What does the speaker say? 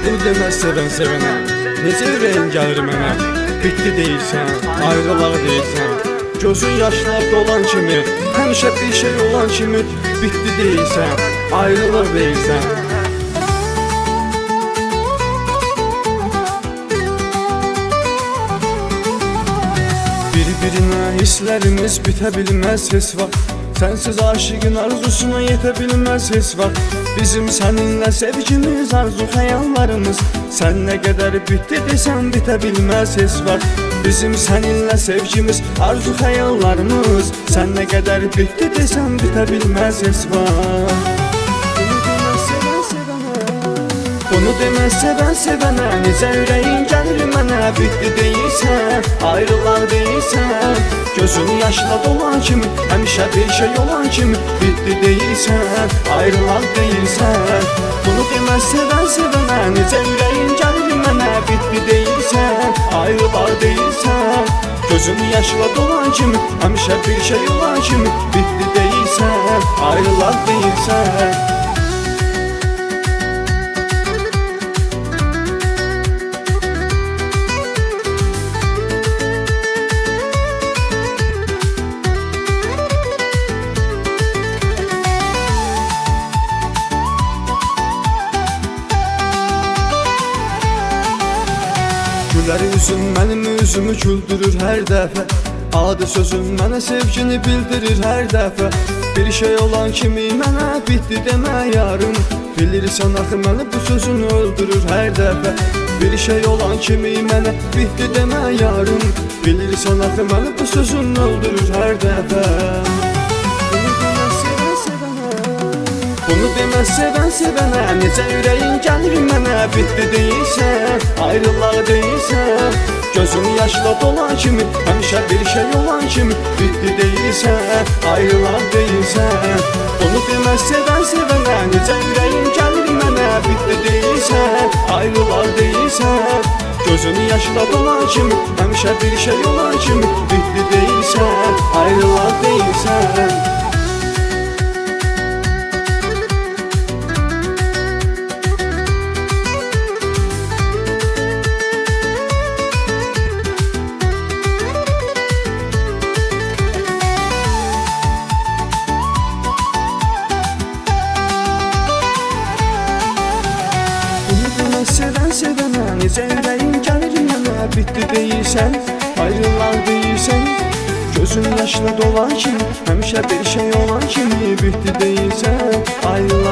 Bunu demezse ben sevene necə ürəyin gəlir mənə. Bitti deyirsən, ayrılar deyirsən. Gözün yaşlar dolan kimi, həmişə bir şey olan kimi. Bitti deyirsən, ayrılır deyirsən. Bir-birinə hisslərimiz bitə bilməz heç vaxt. Sensiz aşığın arzusuna yetə bilməz heç vaxt. Bizim səninlə sevgimiz, arzu xəyallarımız. Sən nə qədər bitdi desən bitə bilməz heç vaxt. Bizim səninlə sevgimiz, arzu xəyallarımız. Sən nə qədər bitdi desən bitə bilməz heç vaxt. Bunu demezse ben sevene necə ürəyin gəlir mənə. Bitti deyirsən, ayrılar deyirsən. Gözün yaşla dolan kimi, həmişə bir şey olan kimi. Bitti deyirsən, ayrılar deyirsən. Bunu demezse ben sevene necə ürəyin gəlir mənə. Bitti deyirsən, ayrılar deyirsən. Gözün yaşla dolan kimi, həmişə bir şey olan kimi. Bitti deyirsən, ayrılar deyirsən. Gülər üzüm mənim üzümü güldürür hər dəfə. Adi sözüm mənə sevgini bildirir hər dəfə. Bir şey olan kimi mənə bitti demə yarım. Bilirsən axı məni bu sözün öldürür hər dəfə. Bir şey olan kimi mənə bitti demə yarım. Bilirsən axı məni bu sözün öldürür hər dəfə. Bunu demezse ben sevene necə ürəyin gəlir mənə. Bitti deyirsən, ayrılar deyirsən. Gözün yaşla dolan kimi, həmişə bir şey olan kimi. Bitti deyirsən, ayrılar deyirsən. Bunu demezse ben sevene necə ürəyin gəlir mənə. Bitti deyirsən, ayrılar deyirsən. Gözün yaşla dolan kimi, həmişə bir şey olan kimi. Bitti deyirsən, ayrılar deyirsən. Sevən sevənə necə ürəyin gəlir mənə. Bitti deyirsən, ayrılar deyirsən. Gözün yaşla dolan kimi, həmişə bir şey olan kimi. Bitti deyirsən, ayrılar